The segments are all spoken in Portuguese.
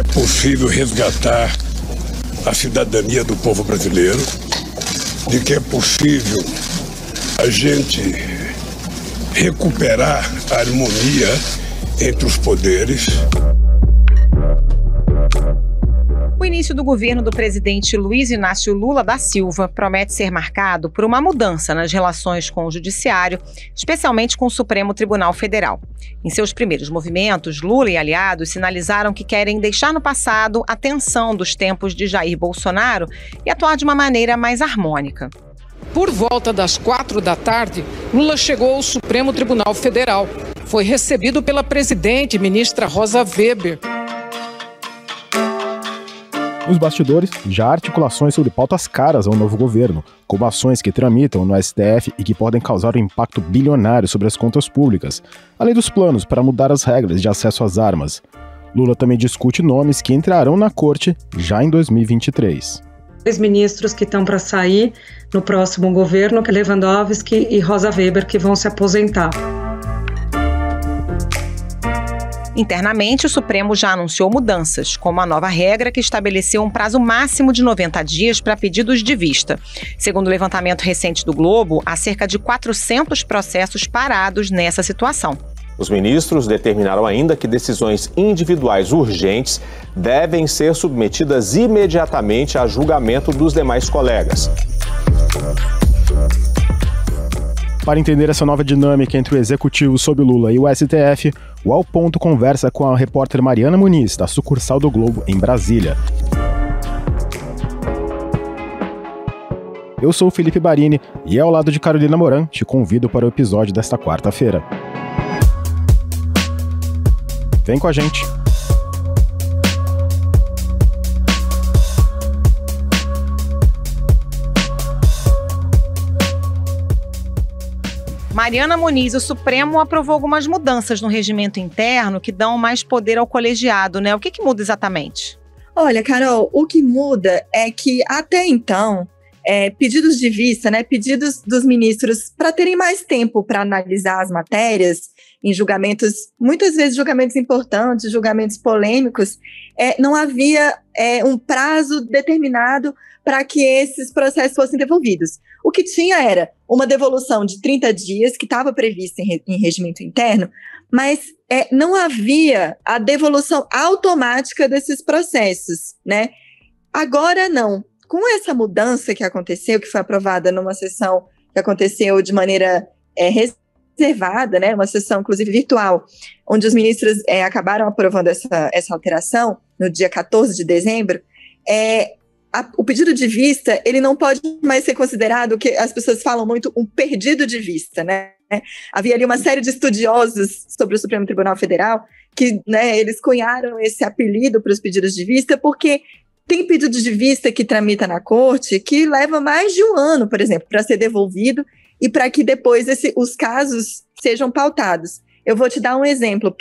É possível resgatar a cidadania do povo brasileiro, de que é possível a gente recuperar a harmonia entre os poderes. O início do governo do presidente Luiz Inácio Lula da Silva promete ser marcado por uma mudança nas relações com o Judiciário, especialmente com o Supremo Tribunal Federal. Em seus primeiros movimentos, Lula e aliados sinalizaram que querem deixar no passado a tensão dos tempos de Jair Bolsonaro e atuar de uma maneira mais harmônica. Por volta das 16h, Lula chegou ao Supremo Tribunal Federal. Foi recebido pela presidente, ministra Rosa Weber. Nos bastidores, já há articulações sobre pautas caras ao novo governo, como ações que tramitam no STF e que podem causar um impacto bilionário sobre as contas públicas, além dos planos para mudar as regras de acesso às armas. Lula também discute nomes que entrarão na corte já em 2023. Dois ministros que estão para sair no próximo governo, que é Lewandowski e Rosa Weber, que vão se aposentar. Internamente, o Supremo já anunciou mudanças, como a nova regra que estabeleceu um prazo máximo de 90 dias para pedidos de vista. Segundo o levantamento recente do Globo, há cerca de 400 processos parados nessa situação. Os ministros determinaram ainda que decisões individuais urgentes devem ser submetidas imediatamente a julgamento dos demais colegas. Para entender essa nova dinâmica entre o Executivo sob Lula e o STF, o Ao Ponto conversa com a repórter Mariana Muniz, da sucursal do Globo em Brasília. Eu sou o Felipe Barini e, ao lado de Carolina Moran, te convido para o episódio desta quarta-feira. Vem com a gente! Mariana Muniz, o Supremo aprovou algumas mudanças no regimento interno que dão mais poder ao colegiado, né? O que muda exatamente? Olha, Carol, o que muda é que até então, pedidos de vista, né, pedidos dos ministros para terem mais tempo para analisar as matérias em julgamentos, muitas vezes julgamentos importantes, julgamentos polêmicos, não havia um prazo determinado para que esses processos fossem devolvidos. O que tinha era uma devolução de 30 dias, que estava prevista em regimento interno, mas não havia a devolução automática desses processos, né? Agora não. Com essa mudança que aconteceu, que foi aprovada numa sessão que aconteceu de maneira reservada, né? Uma sessão, inclusive, virtual, onde os ministros acabaram aprovando essa alteração no dia 14 de dezembro, o pedido de vista, ele não pode mais ser considerado, o que as pessoas falam muito, um perdido de vista, né? Havia ali uma série de estudiosos sobre o Supremo Tribunal Federal que, né, eles cunharam esse apelido para os pedidos de vista porque tem pedido de vista que tramita na corte que leva mais de um ano, por exemplo, para ser devolvido e para que depois os casos sejam pautados. Eu vou te dar um exemplo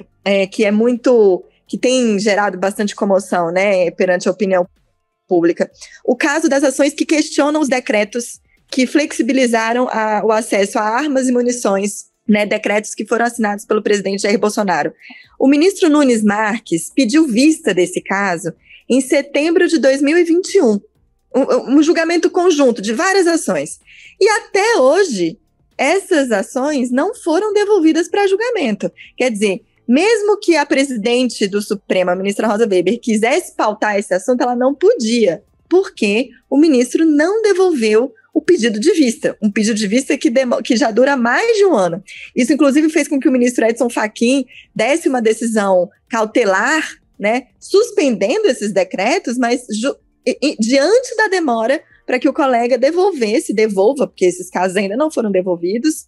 que tem gerado bastante comoção, né, perante a opinião pública. O caso das ações que questionam os decretos que flexibilizaram o acesso a armas e munições, né, decretos que foram assinados pelo presidente Jair Bolsonaro. O ministro Nunes Marques pediu vista desse caso em setembro de 2021, um julgamento conjunto de várias ações. E até hoje, essas ações não foram devolvidas para julgamento. Quer dizer, mesmo que a presidente do Supremo, a ministra Rosa Weber, quisesse pautar esse assunto, ela não podia, porque o ministro não devolveu o pedido de vista, um pedido de vista que já dura mais de um ano. Isso, inclusive, fez com que o ministro Edson Fachin desse uma decisão cautelar, né, suspendendo esses decretos, mas diante da demora para que o colega devolva, porque esses casos ainda não foram devolvidos,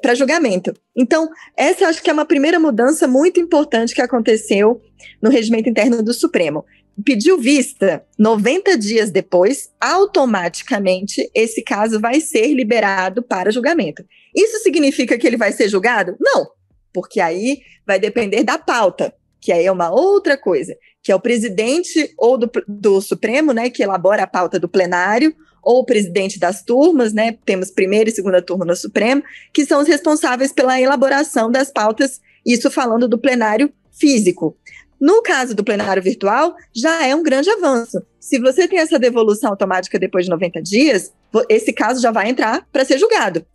para julgamento. Então, essa acho que é uma primeira mudança muito importante que aconteceu no regimento interno do Supremo. Pediu vista, 90 dias depois, automaticamente esse caso vai ser liberado para julgamento. Isso significa que ele vai ser julgado? Não, porque aí vai depender da pauta, que aí é uma outra coisa, que é o presidente ou do Supremo, né, que elabora a pauta do plenário, ou o presidente das turmas, né, temos primeira e segunda turma no Supremo, que são os responsáveis pela elaboração das pautas, isso falando do plenário físico. No caso do plenário virtual, já é um grande avanço. Se você tem essa devolução automática depois de 90 dias, esse caso já vai entrar para ser julgado.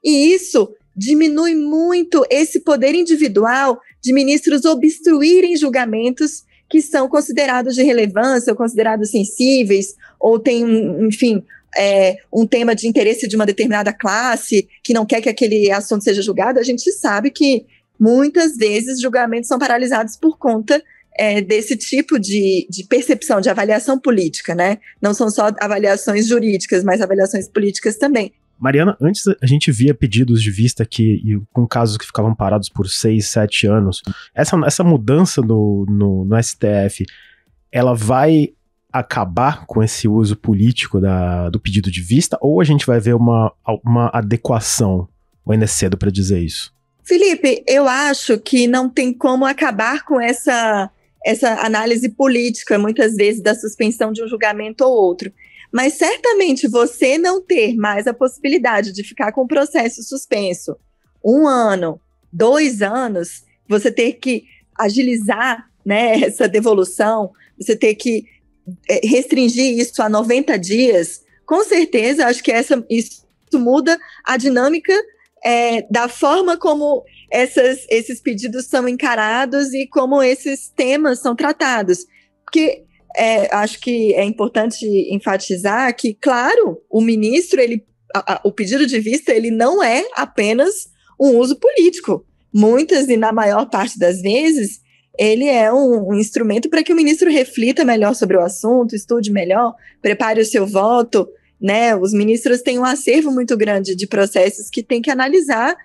E isso diminui muito esse poder individual de ministros obstruírem julgamentos que são considerados de relevância, ou considerados sensíveis, ou tem, enfim, um tema de interesse de uma determinada classe, que não quer que aquele assunto seja julgado. A gente sabe que muitas vezes julgamentos são paralisados por conta desse tipo de percepção, de avaliação política, né? Não são só avaliações jurídicas, mas avaliações políticas também. Mariana, antes a gente via pedidos de vista com casos que ficavam parados por 6, 7 anos. Essa mudança no STF, ela vai acabar com esse uso político do pedido de vista, ou a gente vai ver uma adequação? Ou ainda é cedo para dizer isso? Felipe, eu acho que não tem como acabar com essa análise política, muitas vezes, da suspensão de um julgamento ou outro. Mas certamente você não ter mais a possibilidade de ficar com o processo suspenso 1 ano, 2 anos, você ter que agilizar, né, essa devolução, você ter que restringir isso a 90 dias, com certeza, acho que isso muda a dinâmica da forma como esses pedidos são encarados e como esses temas são tratados. Porque acho que é importante enfatizar que, claro, o ministro, o pedido de vista, ele não é apenas um uso político. Muitas e na maior parte das vezes, ele é um instrumento para que o ministro reflita melhor sobre o assunto, estude melhor, prepare o seu voto, né? Os ministros têm um acervo muito grande de processos que tem que analisar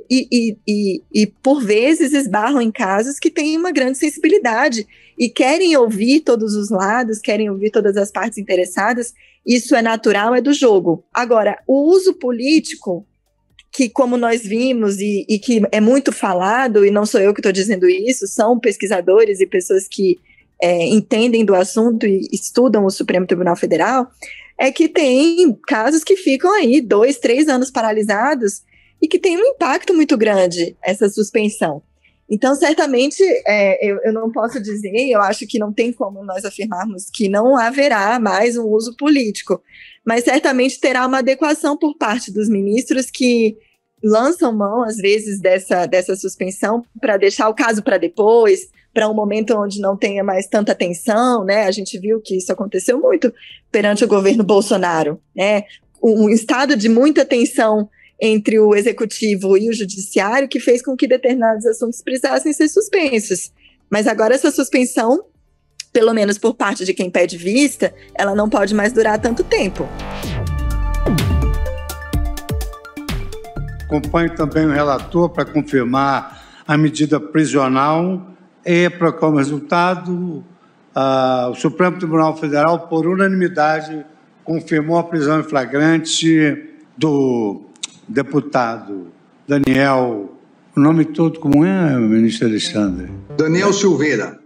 e por vezes esbarram em casos que têm uma grande sensibilidade e querem ouvir todos os lados, querem ouvir todas as partes interessadas. Isso é natural, é do jogo. Agora, o uso político, que como nós vimos e que é muito falado, e não sou eu que estou dizendo isso, são pesquisadores e pessoas que entendem do assunto e estudam o Supremo Tribunal Federal, é que tem casos que ficam aí 2, 3 anos paralisados e que tem um impacto muito grande essa suspensão. Então, certamente, eu não posso dizer, eu acho que não tem como nós afirmarmos que não haverá mais um uso político, mas certamente terá uma adequação por parte dos ministros que lançam mão, às vezes, dessa suspensão para deixar o caso para depois, para um momento onde não tenha mais tanta tensão, né? A gente viu que isso aconteceu muito perante o governo Bolsonaro, né? Um estado de muita tensão entre o executivo e o judiciário que fez com que determinados assuntos precisassem ser suspensos. Mas agora essa suspensão, pelo menos por parte de quem pede vista, ela não pode mais durar tanto tempo. Acompanho também o relator para confirmar a medida prisional e para como resultado o Supremo Tribunal Federal, por unanimidade, confirmou a prisão em flagrante do deputado Daniel, o nome todo como é, ministro Alexandre? Daniel Silveira.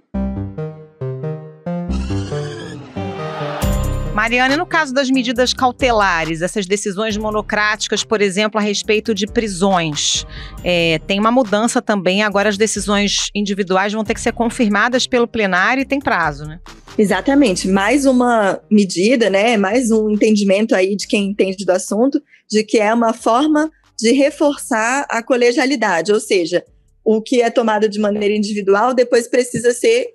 Mariana, e no caso das medidas cautelares, essas decisões monocráticas, por exemplo, a respeito de prisões, tem uma mudança também, agora as decisões individuais vão ter que ser confirmadas pelo plenário e tem prazo, né? Exatamente, mais uma medida, né, mais um entendimento aí de quem entende do assunto, de que é uma forma de reforçar a colegialidade, ou seja, o que é tomado de maneira individual depois precisa ser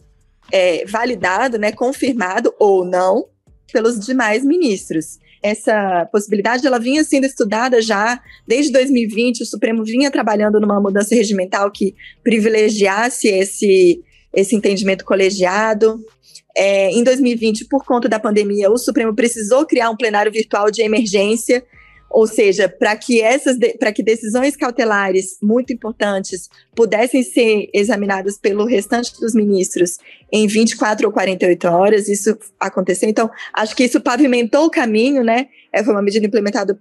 validado, né, confirmado ou não pelos demais ministros. Essa possibilidade ela vinha sendo estudada já desde 2020, o Supremo vinha trabalhando numa mudança regimental que privilegiasse esse entendimento colegiado. Em 2020, por conta da pandemia, o Supremo precisou criar um plenário virtual de emergência, ou seja, para que decisões cautelares muito importantes pudessem ser examinadas pelo restante dos ministros em 24 ou 48 horas, isso aconteceu. Então, acho que isso pavimentou o caminho, né? Foi uma medida implementada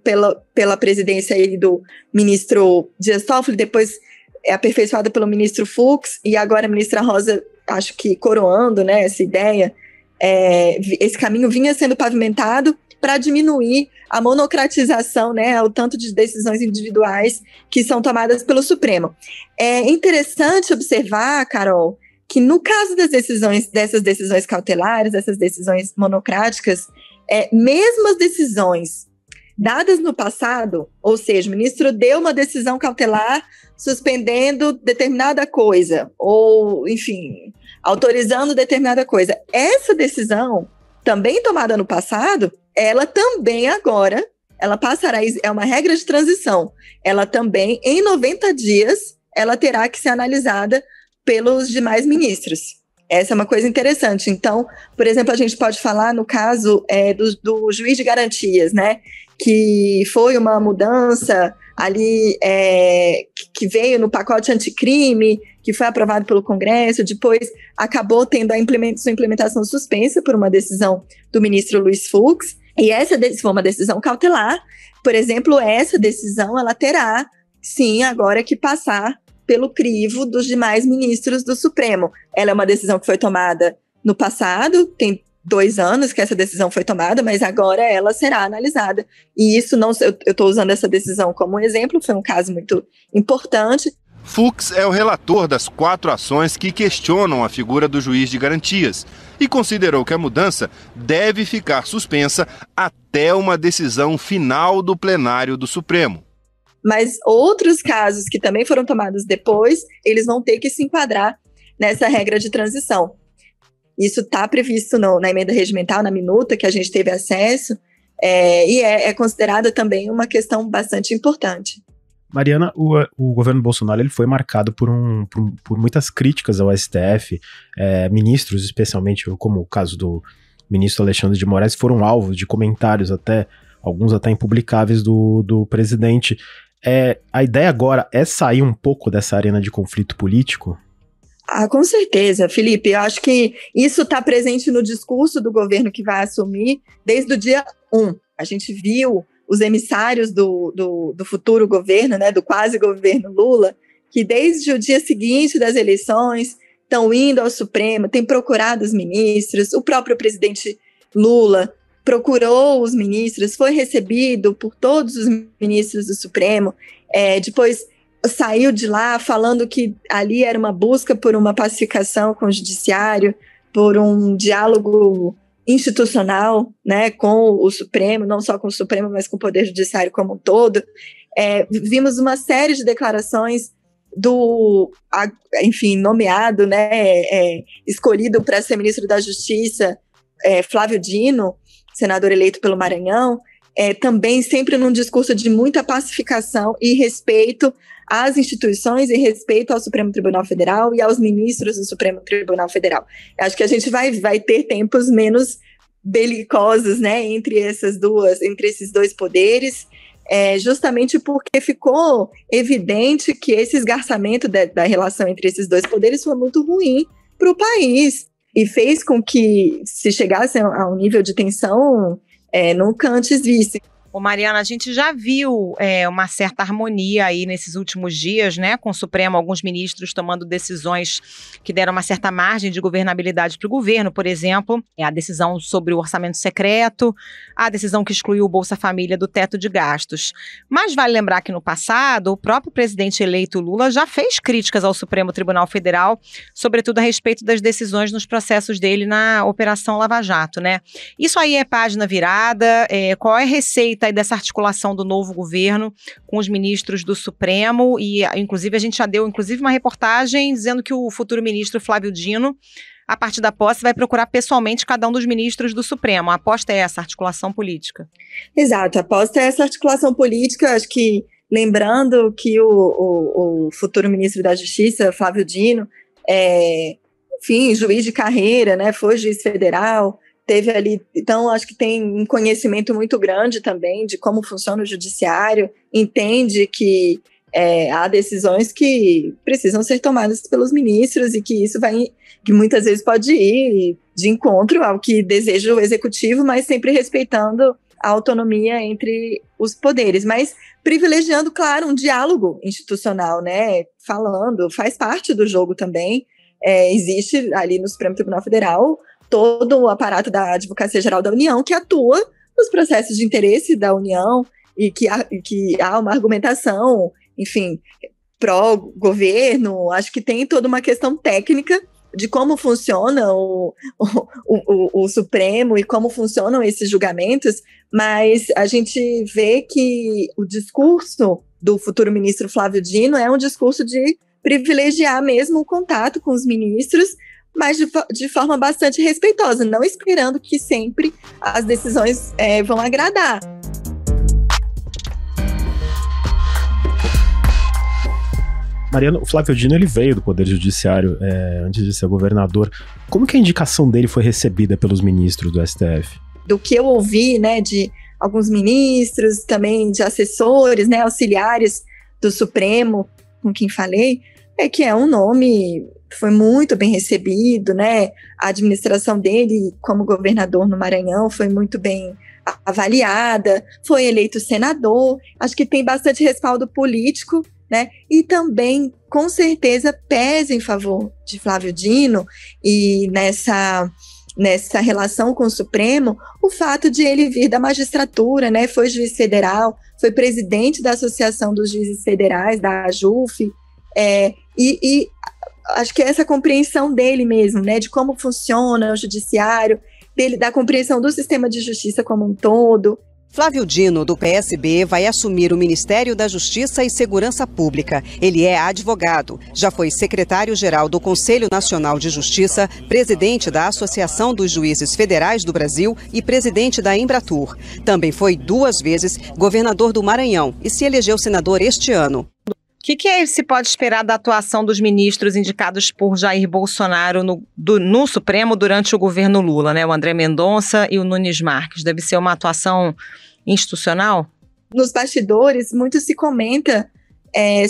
pela presidência aí do ministro Dias Toffoli, depois aperfeiçoada pelo ministro Fux, e agora a ministra Rosa, acho que coroando, né, essa ideia. Esse caminho vinha sendo pavimentado para diminuir a monocratização, né, o tanto de decisões individuais que são tomadas pelo Supremo. É interessante observar, Carol, que no caso dessas decisões cautelares, dessas decisões monocráticas, mesmo as decisões dadas no passado, ou seja, o ministro deu uma decisão cautelar suspendendo determinada coisa, ou, enfim, autorizando determinada coisa. Essa decisão, também tomada no passado, ela também agora, ela passará, é uma regra de transição, ela também, em 90 dias, ela terá que ser analisada pelos demais ministros. Essa é uma coisa interessante. Então, por exemplo, a gente pode falar no caso do juiz de garantias, né? Que foi uma mudança ali que veio no pacote anticrime, que foi aprovado pelo Congresso, depois acabou tendo sua implementação suspensa por uma decisão do ministro Luiz Fux, e essa foi uma decisão cautelar. Por exemplo, essa decisão ela terá, sim, agora que passar pelo crivo dos demais ministros do Supremo. Ela é uma decisão que foi tomada no passado, tem 2 anos que essa decisão foi tomada, mas agora ela será analisada. E isso não, eu estou usando essa decisão como um exemplo, foi um caso muito importante. Fux é o relator das 4 ações que questionam a figura do juiz de garantias e considerou que a mudança deve ficar suspensa até uma decisão final do plenário do Supremo. Mas outros casos que também foram tomados depois, eles vão ter que se enquadrar nessa regra de transição. Isso está previsto na emenda regimental, na minuta que a gente teve acesso, e é considerada também uma questão bastante importante. Mariana, o governo Bolsonaro ele foi marcado por muitas críticas ao STF, ministros, especialmente como o caso do ministro Alexandre de Moraes, foram alvos de comentários, alguns até impublicáveis do presidente. A ideia agora é sair um pouco dessa arena de conflito político? Com certeza, Felipe. Eu acho que isso está presente no discurso do governo que vai assumir desde o dia 1. A gente viu os emissários do futuro governo, né, do quase governo Lula, que desde o dia seguinte das eleições estão indo ao Supremo, têm procurado os ministros, o próprio presidente Lula procurou os ministros, foi recebido por todos os ministros do Supremo, depois saiu de lá falando que ali era uma busca por uma pacificação com o judiciário, por um diálogo institucional, né, com o Supremo, não só com o Supremo, mas com o Poder Judiciário como um todo. Vimos uma série de declarações nomeado, né, escolhido para ser ministro da Justiça, Flávio Dino, senador eleito pelo Maranhão, também sempre num discurso de muita pacificação e respeito às instituições e respeito ao Supremo Tribunal Federal e aos ministros do Supremo Tribunal Federal. Acho que a gente vai ter tempos menos belicosos, né, entre esses dois poderes, justamente porque ficou evidente que esse esgarçamento da relação entre esses dois poderes foi muito ruim para o país e fez com que se chegasse a um nível de tensão nunca antes visto. Mariana, a gente já viu uma certa harmonia aí nesses últimos dias, né, com o Supremo, alguns ministros tomando decisões que deram uma certa margem de governabilidade para o governo, por exemplo, a decisão sobre o orçamento secreto, a decisão que excluiu o Bolsa Família do teto de gastos. Mas vale lembrar que no passado, o próprio presidente eleito Lula já fez críticas ao Supremo Tribunal Federal, sobretudo a respeito das decisões nos processos dele na Operação Lava Jato, né? Isso aí é página virada, qual é a receita dessa articulação do novo governo com os ministros do Supremo? E, inclusive, a gente já deu uma reportagem dizendo que o futuro ministro Flávio Dino, a partir da posse, vai procurar pessoalmente cada um dos ministros do Supremo. A aposta é essa, articulação política. Exato, a aposta é essa articulação política. Acho que, lembrando que o futuro ministro da Justiça, Flávio Dino, juiz de carreira, né, foi juiz federal, teve ali, então acho que tem um conhecimento muito grande também de como funciona o judiciário, entende que há decisões que precisam ser tomadas pelos ministros e que isso que muitas vezes pode ir de encontro ao que deseja o executivo, mas sempre respeitando a autonomia entre os poderes, mas privilegiando, claro, um diálogo institucional, né, faz parte do jogo também, existe ali no Supremo Tribunal Federal todo o aparato da Advocacia Geral da União que atua nos processos de interesse da União e que há uma argumentação, enfim, pró-governo. Acho que tem toda uma questão técnica de como funciona o Supremo e como funcionam esses julgamentos, mas a gente vê que o discurso do futuro ministro Flávio Dino é um discurso de privilegiar mesmo o contato com os ministros, mas de forma bastante respeitosa, não esperando que sempre as decisões vão agradar. Mariana, o Flávio Dino ele veio do Poder Judiciário antes de ser governador. Como que a indicação dele foi recebida pelos ministros do STF? Do que eu ouvi, né, de alguns ministros, também de assessores, né, auxiliares do Supremo, com quem falei, é que é um nome, foi muito bem recebido, né, a administração dele como governador no Maranhão foi muito bem avaliada, foi eleito senador, acho que tem bastante respaldo político, né, e também, com certeza, pesa em favor de Flávio Dino e nessa relação com o Supremo, o fato de ele vir da magistratura, né, foi juiz federal, foi presidente da Associação dos Juízes Federais, da AJUF, e acho que essa compreensão dele mesmo, né, de como funciona o judiciário, da compreensão do sistema de justiça como um todo. Flávio Dino, do PSB, vai assumir o Ministério da Justiça e Segurança Pública. Ele é advogado, já foi secretário-geral do Conselho Nacional de Justiça, presidente da Associação dos Juízes Federais do Brasil e presidente da Embratur. Também foi 2 vezes governador do Maranhão e se elegeu senador este ano. O que se pode esperar da atuação dos ministros indicados por Jair Bolsonaro no Supremo durante o governo Lula, né? O André Mendonça e o Nunes Marques. Deve ser uma atuação institucional? Nos bastidores, muito se comenta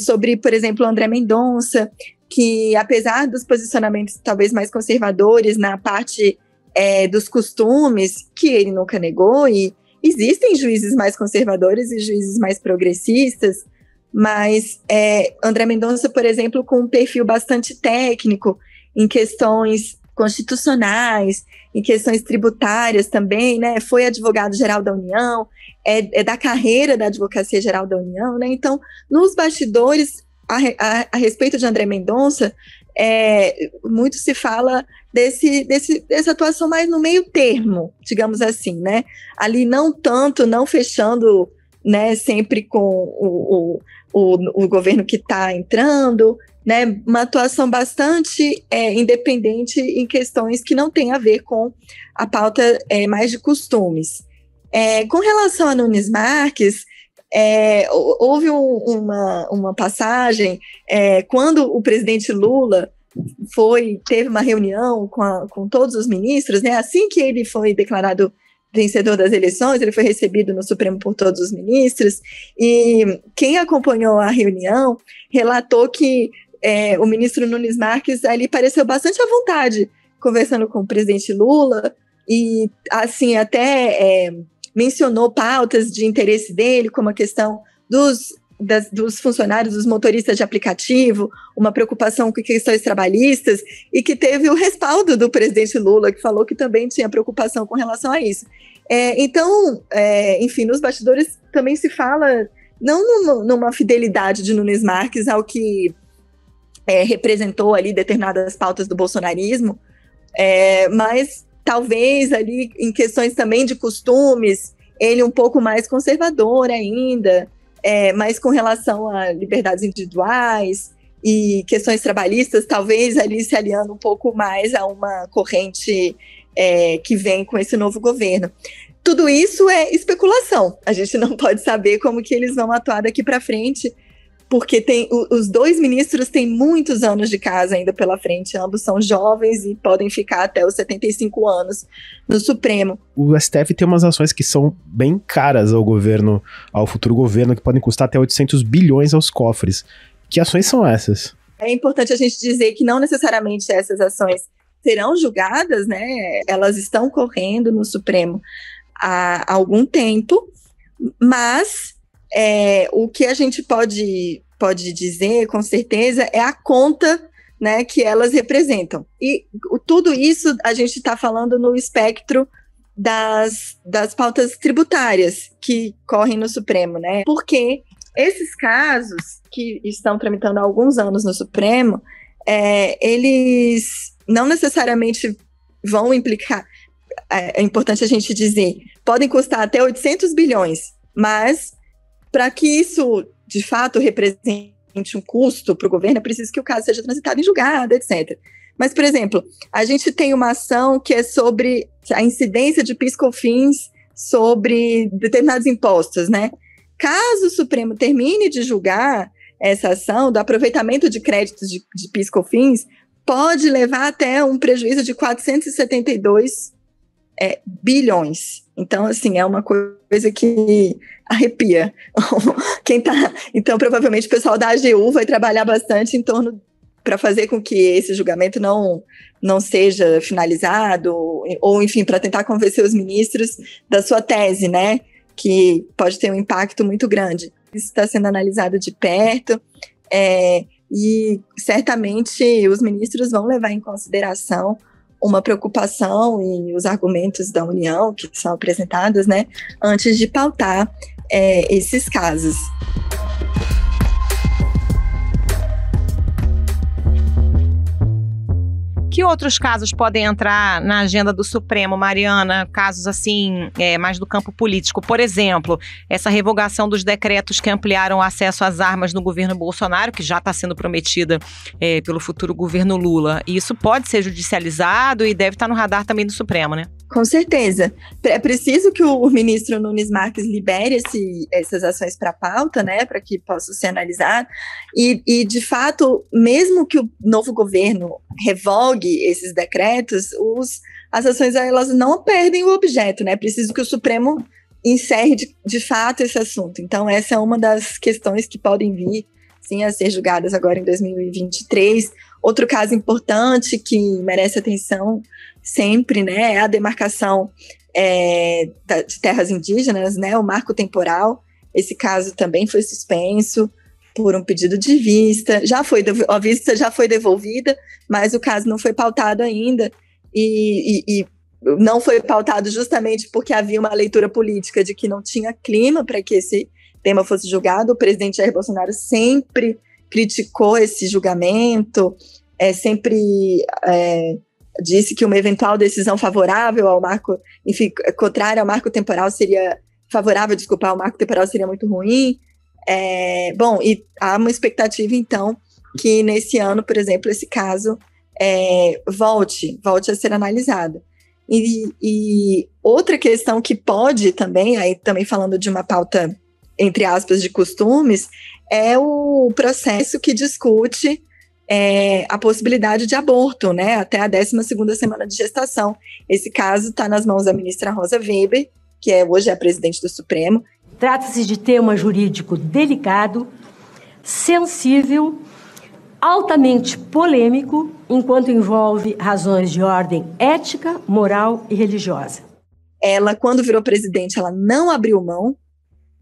sobre, por exemplo, o André Mendonça, que apesar dos posicionamentos talvez mais conservadores na parte dos costumes, que ele nunca negou, e existem juízes mais conservadores e juízes mais progressistas, mas André Mendonça, por exemplo, com um perfil bastante técnico em questões constitucionais, em questões tributárias também, né? Foi advogado-geral da União, é da carreira da Advocacia Geral da União, né? Então, nos bastidores, a respeito de André Mendonça, muito se fala dessa atuação mais no meio termo, digamos assim, né? Ali não fechando, né, sempre com o governo que está entrando, né, uma atuação bastante independente em questões que não tem a ver com a pauta mais de costumes. Com relação a Nunes Marques, houve uma passagem quando o presidente Lula teve uma reunião com todos os ministros, né, assim que ele foi declarado vencedor das eleições, ele foi recebido no Supremo por todos os ministros, e quem acompanhou a reunião relatou que o ministro Nunes Marques ali pareceu bastante à vontade conversando com o presidente Lula, e assim até mencionou pautas de interesse dele, como a questão dos funcionários, dos motoristas de aplicativo, uma preocupação com questões trabalhistas, e que teve o respaldo do presidente Lula, que falou que também tinha preocupação com relação a isso. Então, enfim, nos bastidores também se fala, não numa fidelidade de Nunes Marques ao que representou ali determinadas pautas do bolsonarismo, mas talvez ali em questões também de costumes, ele um pouco mais conservador ainda, mas com relação a liberdades individuais e questões trabalhistas, talvez ali se aliando um pouco mais a uma corrente que vem com esse novo governo. Tudo isso é especulação, a gente não pode saber como que eles vão atuar daqui para frente, porque os 2 ministros têm muitos anos de casa ainda pela frente, ambos são jovens e podem ficar até os 75 anos no Supremo. O STF tem umas ações que são bem caras ao futuro governo, que podem custar até 800 bilhões aos cofres. Que ações são essas? É importante a gente dizer que não necessariamente essas ações serão julgadas, né? Elas estão correndo no Supremo há algum tempo, mas o que a gente pode dizer com certeza é a conta, né, que elas representam. E tudo isso a gente está falando no espectro das pautas tributárias que correm no Supremo, né? Porque esses casos que estão tramitando há alguns anos no Supremo, eles não necessariamente vão implicar, é importante a gente dizer, podem custar até 800 bilhões, mas para que isso, de fato, represente um custo para o governo, é preciso que o caso seja transitado em julgado, etc. Mas, por exemplo, a gente tem uma ação que é sobre a incidência de PIS/COFINS sobre determinados impostos, né? Caso o Supremo termine de julgar essa ação do aproveitamento de créditos de PIS/COFINS, pode levar até um prejuízo de 472 bilhões. Então, assim, é uma coisa que arrepia. Então, provavelmente, o pessoal da AGU vai trabalhar bastante em torno para fazer com que esse julgamento não seja finalizado, ou, enfim, para tentar convencer os ministros da sua tese, né? Que pode ter um impacto muito grande. Isso está sendo analisado de perto, e certamente os ministros vão levar em consideração uma preocupação e os argumentos da União que são apresentados, né, antes de pautar esses casos. Que outros casos podem entrar na agenda do Supremo, Mariana? Casos assim, mais do campo político. Por exemplo, essa revogação dos decretos que ampliaram o acesso às armas no governo Bolsonaro, que já está sendo prometida pelo futuro governo Lula. E isso pode ser judicializado e deve estar no radar também do Supremo, né? Com certeza. É preciso que o ministro Nunes Marques libere essas ações para pauta, né, para que possam ser analisadas. E, de fato, mesmo que o novo governo revogue esses decretos, as ações elas não perdem o objeto, né? É preciso que o Supremo encerre de fato esse assunto. Então, essa é uma das questões que podem vir, sim, a ser julgadas agora em 2023. Outro caso importante que merece atenção sempre, né, é a demarcação de terras indígenas, né, o marco temporal. Esse caso também foi suspenso por um pedido de vista. A vista já foi devolvida, mas o caso não foi pautado ainda, e não foi pautado justamente porque havia uma leitura política de que não tinha clima para que esse tema fosse julgado. O presidente Jair Bolsonaro sempre criticou esse julgamento, sempre disse que uma eventual decisão favorável ao marco, enfim, contrária ao marco temporal seria favorável, ao marco temporal seria muito ruim. Bom, e há uma expectativa, então, que nesse ano, por exemplo, esse caso volte a ser analisado. E outra questão que pode também, aí também falando de uma pauta, entre aspas, de costumes, é o processo que discute a possibilidade de aborto, né, até a 12ª semana de gestação. Esse caso está nas mãos da ministra Rosa Weber, que hoje é a presidente do Supremo. Trata-se de tema jurídico delicado, sensível, altamente polêmico, enquanto envolve razões de ordem ética, moral e religiosa. Ela, quando virou presidente, ela não abriu mão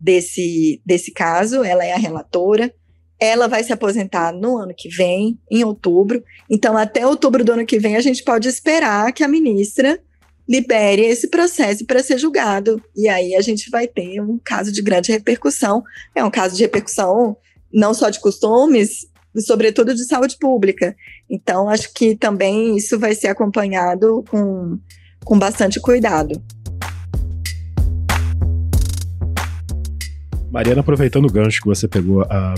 desse caso, ela é a relatora. Ela vai se aposentar no ano que vem, em outubro. Então, até outubro do ano que vem, a gente pode esperar que a ministra libere esse processo para ser julgado. E aí a gente vai ter um caso de grande repercussão. É um caso de repercussão não só de costumes, sobretudo de saúde pública. Então, acho que também isso vai ser acompanhado com bastante cuidado. Mariana, aproveitando o gancho que você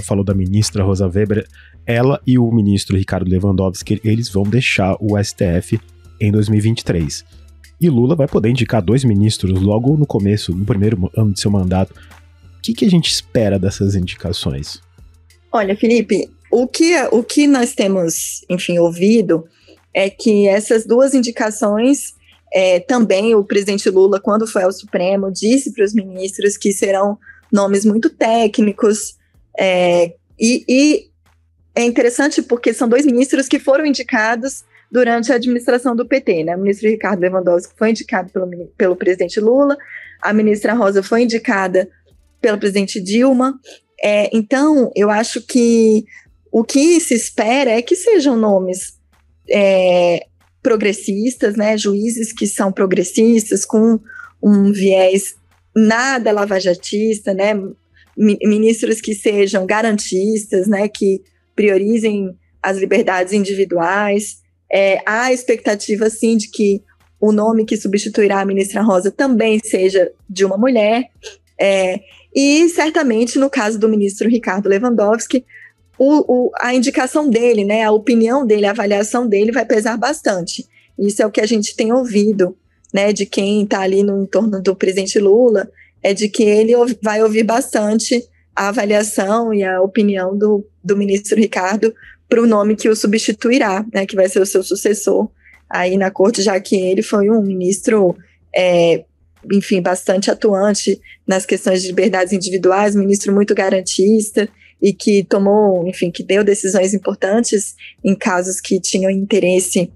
falou da ministra Rosa Weber, ela e o ministro Ricardo Lewandowski, eles vão deixar o STF em 2023. E Lula vai poder indicar 2 ministros logo no começo, no primeiro ano de seu mandato. O que a gente espera dessas indicações? Olha, Felipe, o que nós temos, enfim, ouvido é que essas 2 indicações, também o presidente Lula, quando foi ao Supremo, disse para os ministros que serão nomes muito técnicos, e é interessante porque são 2 ministros que foram indicados durante a administração do PT, né? O ministro Ricardo Lewandowski foi indicado pelo presidente Lula, a ministra Rosa foi indicada pelo presidente Dilma. Então, eu acho que o que se espera é que sejam nomes progressistas, né? Juízes que são progressistas, com um viés nada lavajatista, né? Ministros que sejam garantistas, né? Que priorizem as liberdades individuais. Há a expectativa, sim, de que o nome que substituirá a ministra Rosa também seja de uma mulher. E, certamente, no caso do ministro Ricardo Lewandowski, a indicação dele, né, a opinião dele, a avaliação dele vai pesar bastante. Isso é o que a gente tem ouvido, né, de quem está ali no entorno do presidente Lula, é de que ele vai ouvir bastante a avaliação e a opinião do ministro Ricardo para o nome que o substituirá, né, que vai ser o seu sucessor aí na corte, já que ele foi um ministro, enfim, bastante atuante nas questões de liberdades individuais, ministro muito garantista e que tomou, enfim, que deu decisões importantes em casos que tinham interesse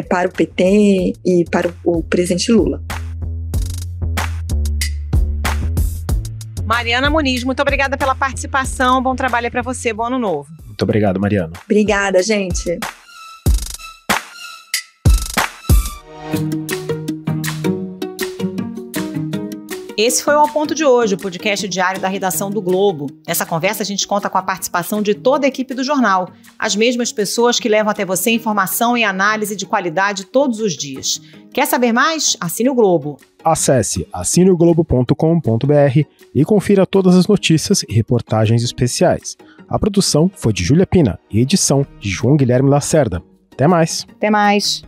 para o PT e para o presidente Lula. Mariana Muniz, muito obrigada pela participação, bom trabalho para você, bom ano novo. Muito obrigado, Mariana. Obrigada, gente. Esse foi o Ao Ponto de hoje, o podcast diário da redação do Globo. Nessa conversa a gente conta com a participação de toda a equipe do jornal, as mesmas pessoas que levam até você informação e análise de qualidade todos os dias. Quer saber mais? Assine o Globo. Acesse assineoglobo.com.br e confira todas as notícias e reportagens especiais. A produção foi de Júlia Pina e edição de João Guilherme Lacerda. Até mais! Até mais!